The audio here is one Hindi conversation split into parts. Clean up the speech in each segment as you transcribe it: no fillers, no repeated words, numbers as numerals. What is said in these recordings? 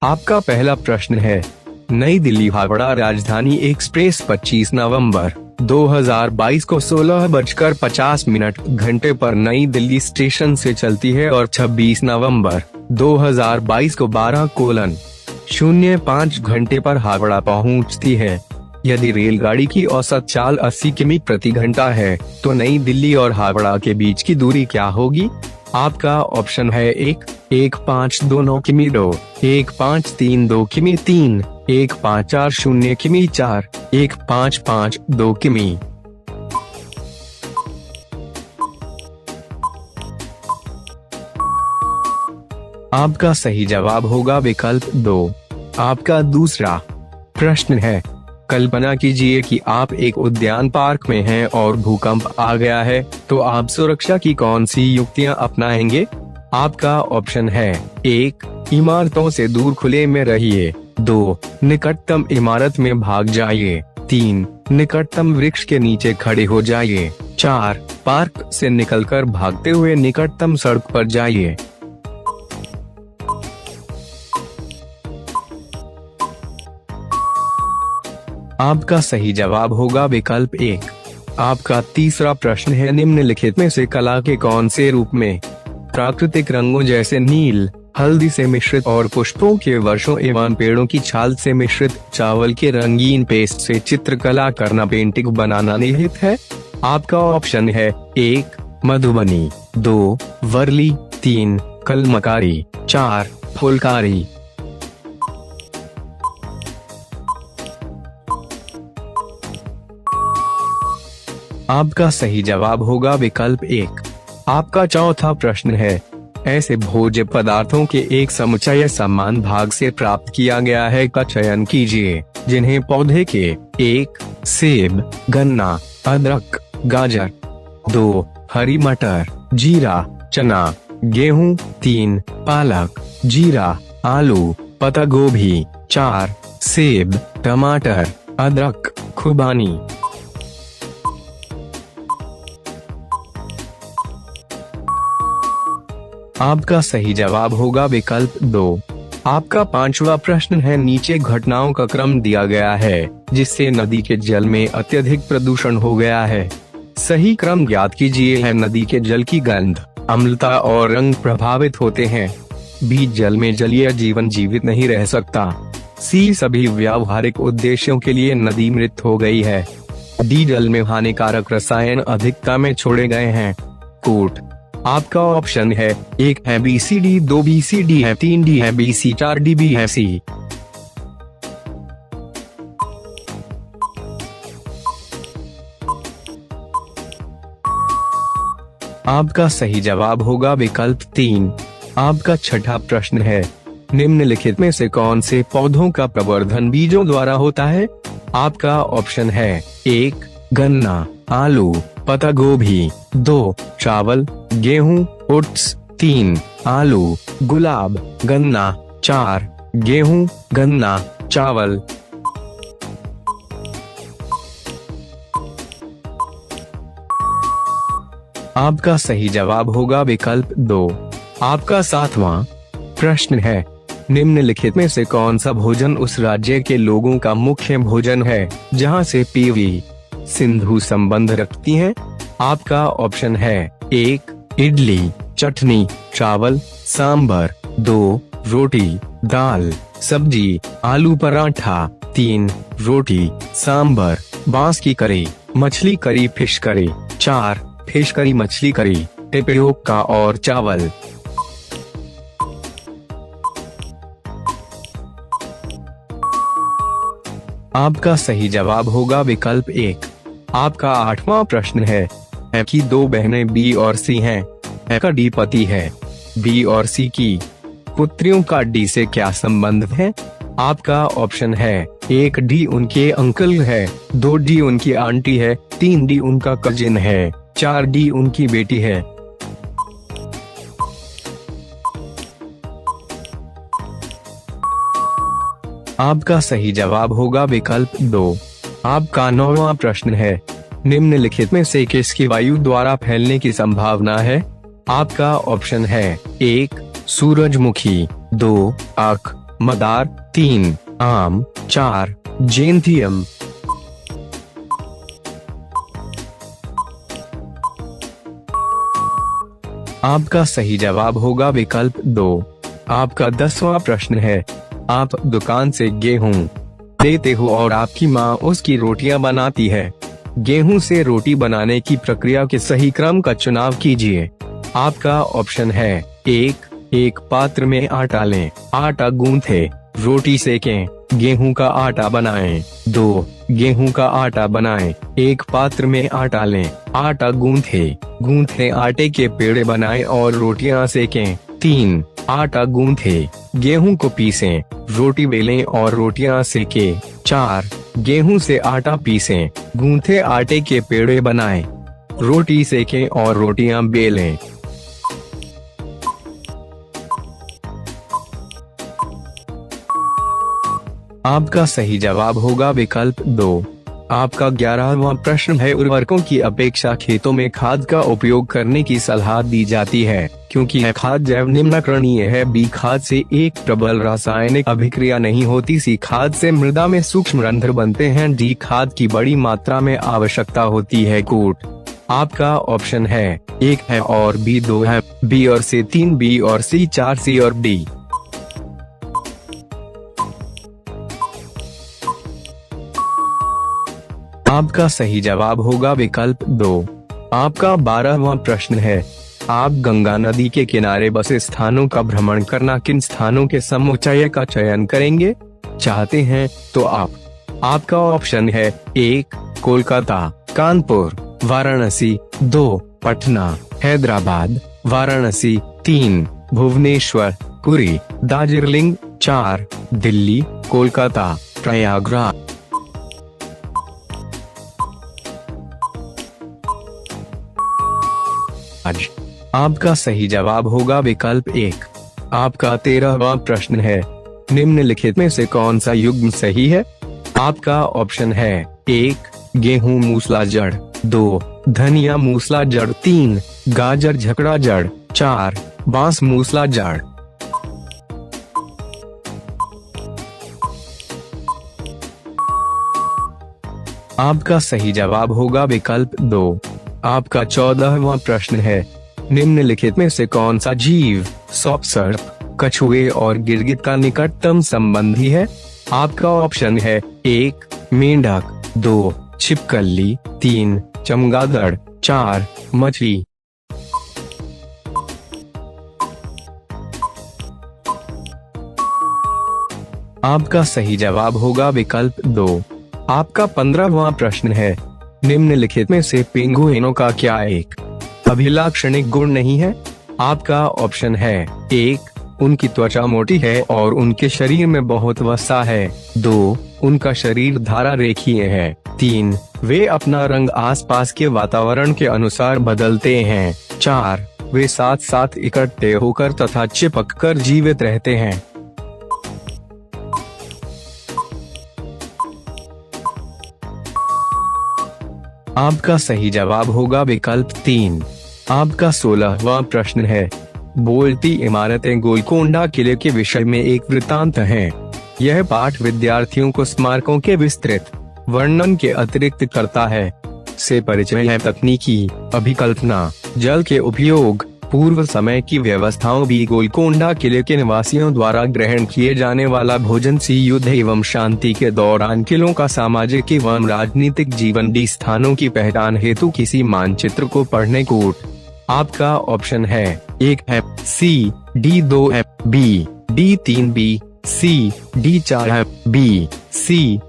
आपका पहला प्रश्न है, नई दिल्ली हावड़ा राजधानी एक्सप्रेस 25 नवंबर 2022 को 16:50 घंटे पर नई दिल्ली स्टेशन से चलती है और 26 नवंबर 2022 को 12:05 घंटे पर हावड़ा पहुंचती है। यदि रेलगाड़ी की औसत चाल 80 किमी प्रति घंटा है तो नई दिल्ली और हावड़ा के बीच की दूरी क्या होगी? आपका ऑप्शन है 1.1529 किमी 2, 1.532 किमी 3, 1.540 किमी 4, 1.552 किमी। आपका सही जवाब होगा विकल्प 2। आपका दूसरा प्रश्न है, कल्पना कीजिए कि आप एक उद्यान पार्क में हैं और भूकंप आ गया है, तो आप सुरक्षा की कौन सी युक्तियां अपनाएंगे? आपका ऑप्शन है 1. इमारतों से दूर खुले में रहिए, 2. निकटतम इमारत में भाग जाइए, 3. निकटतम वृक्ष के नीचे खड़े हो जाइए, 4. पार्क से निकलकर भागते हुए निकटतम सड़क पर जाइए। आपका सही जवाब होगा विकल्प 1। आपका तीसरा प्रश्न है, निम्नलिखित में से कला के कौन से रूप में प्राकृतिक रंगों जैसे नील, हल्दी से मिश्रित और पुष्पों के वर्षों एवं पेड़ों की छाल से मिश्रित चावल के रंगीन पेस्ट से चित्रकला करना, पेंटिंग बनाना निहित है? आपका ऑप्शन है 1. मधुबनी, 2. वर्ली, 3. कलमकारी, 4. फुलकारी। आपका सही जवाब होगा विकल्प 1। आपका चौथा प्रश्न है, ऐसे भोज्य पदार्थों के एक समुच्चय समान भाग से प्राप्त किया गया है का चयन कीजिए, जिन्हें पौधे के 1. सेब, गन्ना, अदरक, गाजर, 2. हरी मटर, जीरा, चना, गेहूं, 3. पालक, जीरा, आलू, पत्ता गोभी, 4. सेब, टमाटर, अदरक, खुबानी। आपका सही जवाब होगा विकल्प 2। आपका पांचवा प्रश्न है, नीचे घटनाओं का क्रम दिया गया है जिससे नदी के जल में अत्यधिक प्रदूषण हो गया है। सही क्रम ज्ञात कीजिए है। नदी के जल की गंध, अम्लता और रंग प्रभावित होते हैं। बी. जल में जलीय जीवन जीवित नहीं रह सकता। सी. सभी व्यावहारिक उद्देश्यों के लिए नदी मृत हो गई है। डी. जल में हानिकारक रसायन अधिकता में छोड़े गए हैं। कोट। आपका ऑप्शन है 1 है BCD, 2 BCD है, 3 D है, BC, 4 DB है, C। आपका सही जवाब होगा विकल्प 3। आपका छठा प्रश्न है, निम्नलिखित में से कौन से पौधों का प्रवर्धन बीजों द्वारा होता है? आपका ऑप्शन है 1. गन्ना, आलू, पत्ता गोभी, 2. चावल, गेहूं, ओट्स, 3. आलू, गुलाब, गन्ना, 4. गेहूं, गन्ना, चावल। आपका सही जवाब होगा विकल्प 2। आपका सातवां प्रश्न है, निम्नलिखित में से कौन सा भोजन उस राज्य के लोगों का मुख्य भोजन है जहां से पीवी सिंधु संबंध रखती हैं? आपका ऑप्शन है 1. इडली, चटनी, चावल, सांबर, 2. रोटी, दाल, सब्जी, आलू पराठा, 3. रोटी, सांबर, बांस की करी, मछली करी, फिश करी, 4. फिश करी, मछली करी, टेपियोका और चावल। आपका सही जवाब होगा विकल्प 1। आपका आठवां प्रश्न है कि 2 बहनें बी और सी हैं। ए का डी पति है, बी और सी की पुत्रियों का डी से क्या संबंध है? आपका ऑप्शन है 1. डी उनके अंकल है, 2. डी उनकी आंटी है, 3. डी उनका कजिन है, 4. डी उनकी बेटी है। आपका सही जवाब होगा विकल्प 2। आपका 9वां प्रश्न है, निम्नलिखित में से किसकी वायु द्वारा फैलने की संभावना है? आपका ऑप्शन है 1. सूरजमुखी, 2. आक, मदार, 3 आम, 4 जेंथियम। आपका सही जवाब होगा विकल्प 2। आपका 10वां प्रश्न है, आप दुकान से गेहूं लेते हो और आपकी माँ उसकी रोटियां बनाती है। गेहूं से रोटी बनाने की प्रक्रिया के सही क्रम का चुनाव कीजिए। आपका ऑप्शन है एक पात्र में आटा लें, आटा गूंथे, रोटी सेकें, गेहूं का आटा बनाएं। 2 गेहूं का आटा बनाएं, एक पात्र में आटा लें, आटा गूंथे आटे के पेड़े बनाएं और रोटियां सेकें। 3 आटा गूंथे, गेहूं को पीसें, रोटी बेलें और रोटियां सेकें। 4 गेहूं से आटा पीसें, गूंथे आटे के पेड़े बनाएं, रोटी सेकें और रोटियां बेलें। आपका सही जवाब होगा विकल्प 2। आपका 11वां प्रश्न है, उर्वरकों की अपेक्षा खेतों में खाद का उपयोग करने की सलाह दी जाती है क्योंकि यह खाद जैव निम्नकरणीय है। बी खाद से एक प्रबल रासायनिक अभिक्रिया नहीं होती। सी खाद से मृदा में सूक्ष्म रंध्र बनते हैं। डी खाद की बड़ी मात्रा में आवश्यकता होती है। कूट। आपका ऑप्शन है 1 है और बी 2 है, बी और सी 3, बी और सी 4, सी और डी। आपका सही जवाब होगा विकल्प 2। आपका 12वां प्रश्न है, आप गंगा नदी के किनारे बसे स्थानों का भ्रमण करना किन स्थानों के समुच्चय का चयन करेंगे चाहते हैं तो आपका ऑप्शन है 1 कोलकाता, कानपुर, वाराणसी, 2 पटना, हैदराबाद, वाराणसी, 3 भुवनेश्वर, पुरी, दार्जिलिंग, 4 दिल्ली, कोलकाता, प्रयागराज। आपका सही जवाब होगा विकल्प 1। आपका 13वां प्रश्न है, निम्नलिखित में से कौन सा युग्म सही है। आपका ऑप्शन है 1 गेहूं मूसला जड़, 2 धनिया मूसला जड़, 3 गाजर झकड़ा जड़, 4 बांस मूसला जड़। आपका सही जवाब होगा विकल्प 2। आपका 14वां प्रश्न है, निम्नलिखित में से कौन सा जीव सौंप, सर्प, कछुए और गिरगिट का निकटतम संबंधी है। आपका ऑप्शन है 1 मेंढक, 2 छिपकली, 3 चमगादड़, 4 मछली। आपका सही जवाब होगा विकल्प 2। आपका 15वां प्रश्न है, निम्नलिखित में से पेंगुइनों का क्या एक अभिलाक्षणिक गुण नहीं है। आपका ऑप्शन है 1 उनकी त्वचा मोटी है और उनके शरीर में बहुत वसा है, 2 उनका शरीर धारा रेखीय है, 3 वे अपना रंग आसपास के वातावरण के अनुसार बदलते हैं, 4 वे साथ साथ इकट्ठे होकर तथा चिपक कर जीवित रहते हैं। आपका सही जवाब होगा विकल्प 3। आपका 16वां प्रश्न है, बोलती इमारतें गोलकोंडा किले के विषय में एक वृत्तांत है। यह पाठ विद्यार्थियों को स्मारकों के विस्तृत वर्णन के अतिरिक्त करता है। से परिचय है तकनीकी अभिकल्पना, जल के उपयोग, पूर्व समय की व्यवस्थाओं भी गोलकोंडा किले के निवासियों द्वारा ग्रहण किए जाने वाला भोजन, सी युद्ध एवं शांति के दौरान किलों का सामाजिक एवं राजनीतिक जीवन, डी स्थानों की पहचान हेतु किसी मानचित्र को पढ़ने। कूट। आपका ऑप्शन है 1 है, सी, डी 2 है, बी, डी 3, बी, सी, डी 4 है, बी, सी।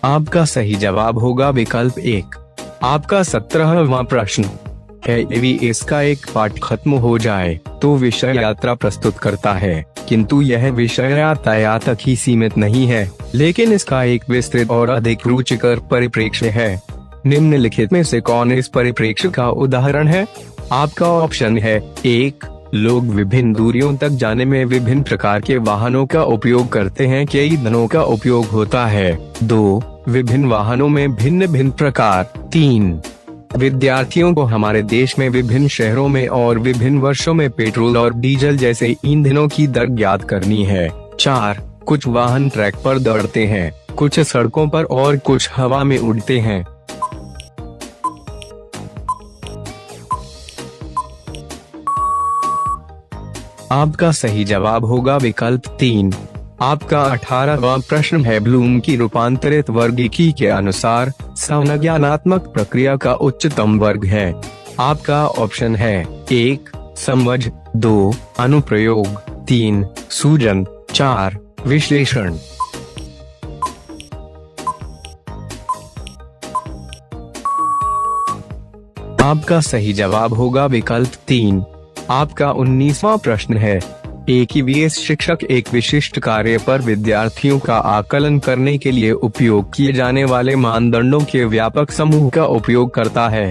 आपका सही जवाब होगा विकल्प 1। आपका 17वां प्रश्न है, यदि इसका एक पाठ खत्म हो जाए तो विषय यात्रा प्रस्तुत करता है, किंतु यह विषय यातायात तक ही सीमित नहीं है, लेकिन इसका एक विस्तृत और अधिक रुचिकर परिप्रेक्ष्य है। निम्नलिखित में से कौन इस परिप्रेक्ष्य का उदाहरण है। आपका ऑप्शन है 1 लोग विभिन्न दूरियों तक जाने में विभिन्न प्रकार के वाहनों का उपयोग करते हैं, कई ईंधनों का उपयोग होता है, 2 विभिन्न वाहनों में भिन्न भिन्न प्रकार, 3 विद्यार्थियों को हमारे देश में विभिन्न शहरों में और विभिन्न वर्षों में पेट्रोल और डीजल जैसे ईंधनों की दर ज्ञात करनी है। 4. कुछ वाहन ट्रैक पर दौड़ते हैं, कुछ सड़कों पर और कुछ हवा में उड़ते हैं। आपका सही जवाब होगा विकल्प 3। आपका 18वां प्रश्न है, ब्लूम की रूपांतरित वर्गीकी के अनुसार संज्ञानात्मक प्रक्रिया का उच्चतम वर्ग है। आपका ऑप्शन है 1. समझ, 2. अनुप्रयोग, 3. सूजन, 4. विश्लेषण। आपका सही जवाब होगा विकल्प 3। आपका 19वां प्रश्न है, एक ईवीएस शिक्षक एक विशिष्ट कार्य पर विद्यार्थियों का आकलन करने के लिए उपयोग किए जाने वाले मानदंडों के व्यापक समूह का उपयोग करता है।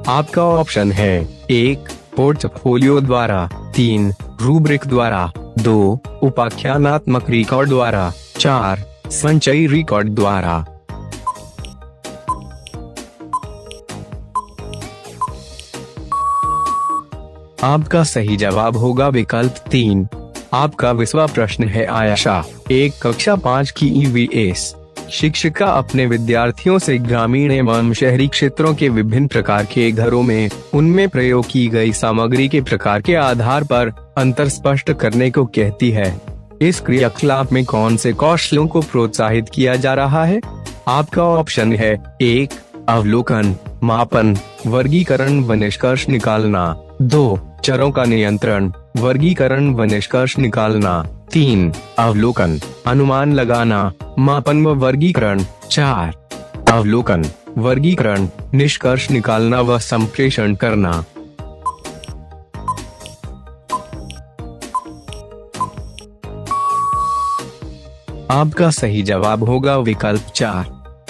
आपका ऑप्शन है 1. पोर्टफोलियो द्वारा, 3. रूब्रिक द्वारा, 2. उपाख्यानात्मक रिकॉर्ड द्वारा, 4. संचयी रिकॉर्ड द्वारा। आपका सही जवाब होगा विकल्प 3। आपका 20वां प्रश्न है, आयशा एक कक्षा 5 की ईवीएस शिक्षिका अपने विद्यार्थियों से ग्रामीण एवं शहरी क्षेत्रों के विभिन्न प्रकार के घरों में उनमें प्रयोग की गई सामग्री के प्रकार के आधार पर अंतर स्पष्ट करने को कहती है। इस क्रियाकलाप में कौन से कौशलों को प्रोत्साहित किया जा रहा है? आपका ऑप्शन है 1. अवलोकन, मापन, वर्गीकरण व निष्कर्ष निकालना, 2. चरों का नियंत्रण, वर्गीकरण व निष्कर्ष निकालना, 3. अवलोकन, अनुमान लगाना, मापन व वर्गीकरण, 4. अवलोकन, वर्गीकरण, निष्कर्ष निकालना व संप्रेषण करना। आपका सही जवाब होगा विकल्प 4।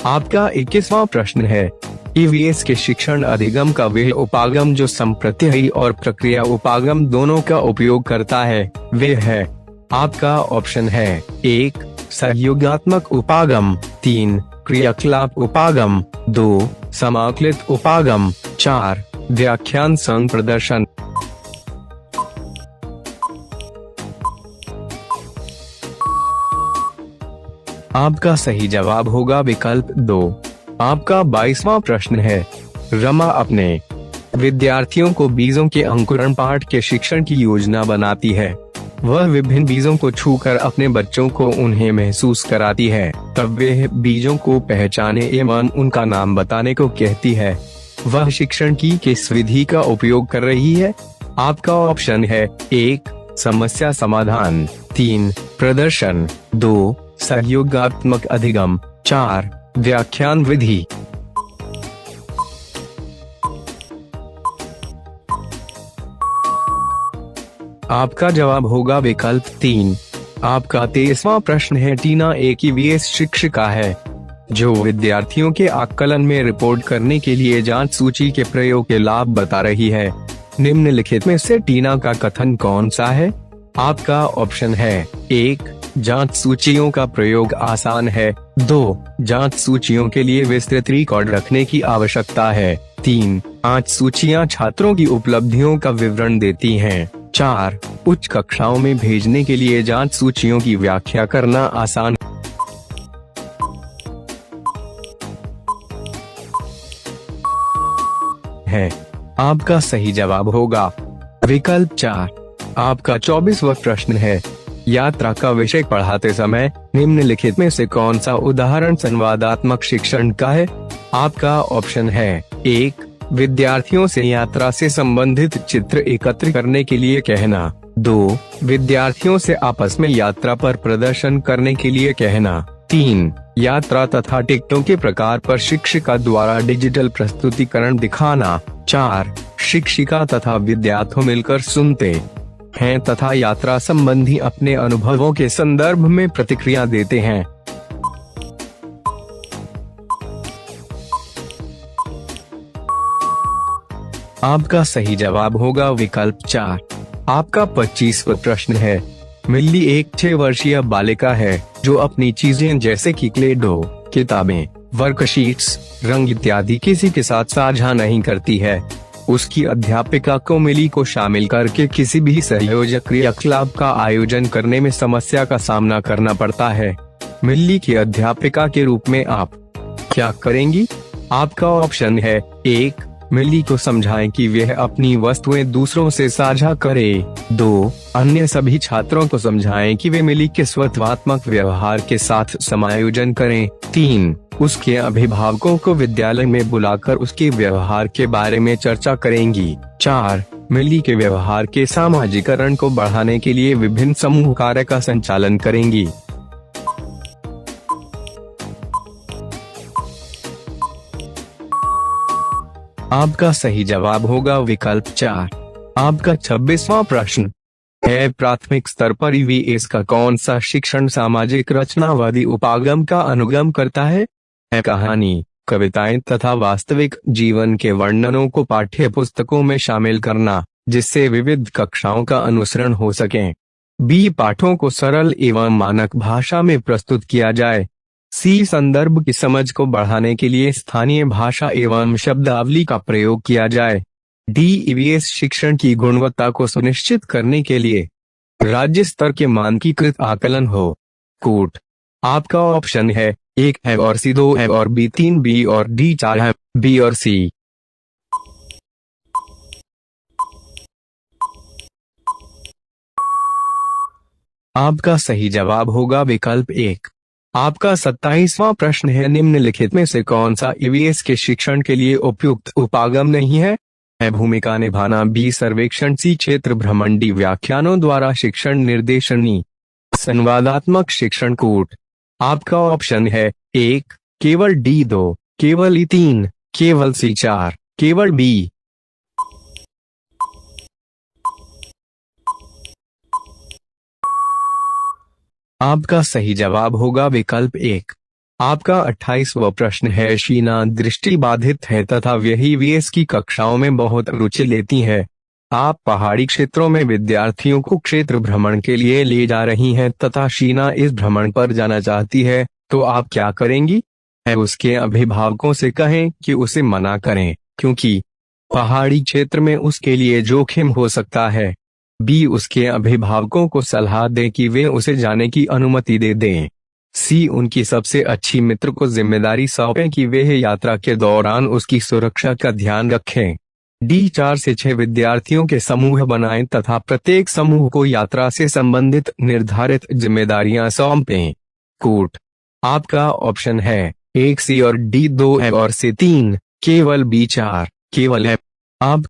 आपका 21वां प्रश्न है, ईवीएस के शिक्षण अधिगम का वह उपागम जो संप्रत्ययी और प्रक्रिया उपागम दोनों का उपयोग करता है, वह है। आपका ऑप्शन है 1. सहयोगात्मक उपागम, 3. क्रियाकलाप उपागम, 2. समाकलित उपागम, 4. व्याख्यान संग प्रदर्शन। आपका सही जवाब होगा विकल्प 2। आपका 22वां प्रश्न है, रमा अपने विद्यार्थियों को बीजों के अंकुरण पाठ के शिक्षण की योजना बनाती है। वह विभिन्न बीजों को छूकर अपने बच्चों को उन्हें महसूस कराती है, तब वह बीजों को पहचाने एवं उनका नाम बताने को कहती है। वह शिक्षण की किस विधि का उपयोग कर रही है? आपका ऑप्शन है 1. समस्या समाधान, 3. प्रदर्शन, 2. सहयोगात्मक अधिगम, 4. व्याख्यान विधि। आपका जवाब होगा विकल्प 3। आपका 23वां प्रश्न है, टीना एक ईवीएस शिक्षिका है जो विद्यार्थियों के आकलन में रिपोर्ट करने के लिए जांच सूची के प्रयोग के लाभ बता रही है। निम्नलिखित में से टीना का कथन कौन सा है? आपका ऑप्शन है 1. जांच सूचियों का प्रयोग आसान है, 2. जांच सूचियों के लिए विस्तृत रिकॉर्ड रखने की आवश्यकता है, 3. जांच सूचियां छात्रों की उपलब्धियों का विवरण देती हैं, 4. उच्च कक्षाओं में भेजने के लिए जांच सूचियों की व्याख्या करना आसान है। आपका सही जवाब होगा विकल्प 4। आपका 24वां प्रश्न है, यात्रा का विषय पढ़ाते समय निम्नलिखित में से कौन सा उदाहरण संवादात्मक शिक्षण का है? आपका ऑप्शन है 1. विद्यार्थियों से यात्रा से संबंधित चित्र एकत्र करने के लिए कहना, 2. विद्यार्थियों से आपस में यात्रा पर प्रदर्शन करने के लिए कहना, 3. यात्रा तथा टिकटों के प्रकार पर शिक्षिका द्वारा डिजिटल प्रस्तुतिकरण दिखाना, 4. शिक्षिका तथा विद्यार्थी मिलकर सुनते हैं तथा यात्रा संबंधी अपने अनुभवों के संदर्भ में प्रतिक्रिया देते हैं। आपका सही जवाब होगा विकल्प 4। आपका 25वां प्रश्न है, मिल्ली एक 6 वर्षीय बालिका है जो अपनी चीजें जैसे कि क्ले डो, किताबें, वर्कशीट्स, रंग इत्यादि किसी के साथ साझा नहीं करती है। उसकी अध्यापिका को मिली को शामिल करके किसी भी सहयोजक क्रियाकलाप का आयोजन करने में समस्या का सामना करना पड़ता है। मिल्ली की अध्यापिका के रूप में आप क्या करेंगी? आपका ऑप्शन है 1. मिल्ली को समझाएं कि वह अपनी वस्तुएं दूसरों से साझा करे। 2. अन्य सभी छात्रों को समझाएं कि वे मिल्ली के स्वत्वात्मक व्यवहार के साथ समायोजन करें। 3. उसके अभिभावकों को विद्यालय में बुलाकर उसके व्यवहार के बारे में चर्चा करेंगी। 4. मिल्ली के व्यवहार के सामाजिकरण को बढ़ाने के लिए विभिन्न समूह कार्य का संचालन करेंगी। आपका सही जवाब होगा विकल्प 4। आपका 26वां प्रश्न है, प्राथमिक स्तर पर ईवीएस का कौन सा शिक्षण सामाजिक रचनावादी उपागम का अनुगम करता है? कहानी, कविताएं तथा वास्तविक जीवन के वर्णनों को पाठ्य पुस्तकों में शामिल करना, जिससे विविध कक्षाओं का अनुसरण हो सके। बी. पाठों को सरल एवं मानक भाषा में प्रस्तुत किया जाए। सी. संदर्भ की समझ को बढ़ाने के लिए स्थानीय भाषा एवं शब्दावली का प्रयोग किया जाए। डी. ईवीएस शिक्षण की गुणवत्ता को सुनिश्चित करने के लिए राज्य स्तर के मानकीकृत आकलन हो। कोट। आपका ऑप्शन है 1 है और सी 2 है और बी 3 बी और डी 4 है, बी और सी। आपका सही जवाब होगा विकल्प 1। आपका 27वां प्रश्न है, निम्नलिखित में से कौन सा ईवीएस के शिक्षण के लिए उपयुक्त उपागम नहीं है? भूमिका निभाना, बी. सर्वेक्षण, सी. क्षेत्र भ्रमण, डी. व्याख्यानों द्वारा शिक्षण निर्देशनी संवादात्मक शिक्षण। कोट। आपका ऑप्शन है 1 केवल डी 2, केवल ई 3, केवल सी 4, केवल बी। आपका सही जवाब होगा विकल्प 1। आपका 28वां प्रश्न है, शीना दृष्टिबाधित है तथा वह ईवीएस की कक्षाओं में बहुत रुचि लेती है। आप पहाड़ी क्षेत्रों में विद्यार्थियों को क्षेत्र भ्रमण के लिए ले जा रही हैं तथा शीना इस भ्रमण पर जाना चाहती है, तो आप क्या करेंगी? उसके अभिभावकों से कहें कि उसे मना करें, क्योंकि पहाड़ी क्षेत्र में उसके लिए जोखिम हो सकता है। बी. उसके अभिभावकों को सलाह दें कि वे उसे जाने की अनुमति दे दें। सी. उनकी सबसे अच्छी मित्र को जिम्मेदारी सौंपें कि वे यात्रा के दौरान उसकी सुरक्षा का ध्यान रखें। डी. 4 से 6 विद्यार्थियों के समूह बनाएं तथा प्रत्येक समूह को यात्रा से संबंधित निर्धारित जिम्मेदारियां सौंपें। कोट। आपका ऑप्शन है 1 सी और डी 2 है और सी 3, केवल बी 4, केवल है। आप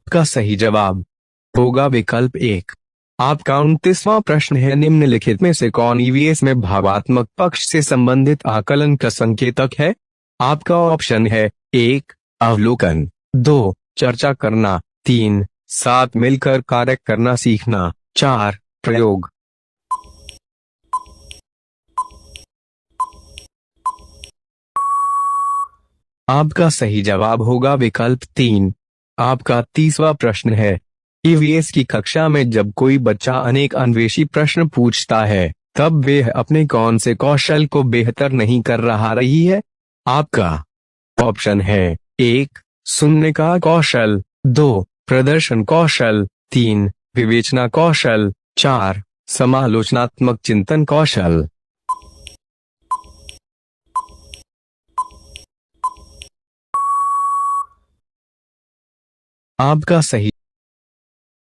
का सही जवाब होगा विकल्प 1। आपका 29वां प्रश्न है, निम्नलिखित में से कौन ईवीएस में भावात्मक पक्ष से संबंधित आकलन का संकेतक है? आपका ऑप्शन है 1 अवलोकन, 2 चर्चा करना, 3 साथ मिलकर कार्य करना सीखना, 4 प्रयोग। आपका सही जवाब होगा विकल्प 3। आपका 30वां प्रश्न है, ईवीएस की कक्षा में जब कोई बच्चा अनेक अन्वेषी प्रश्न पूछता है, तब वे अपने कौन से कौशल को बेहतर नहीं कर रही है? आपका ऑप्शन है 1 सुनने का कौशल, 2 प्रदर्शन कौशल, 3 विवेचना कौशल, 4 समालोचनात्मक चिंतन कौशल। आपका सही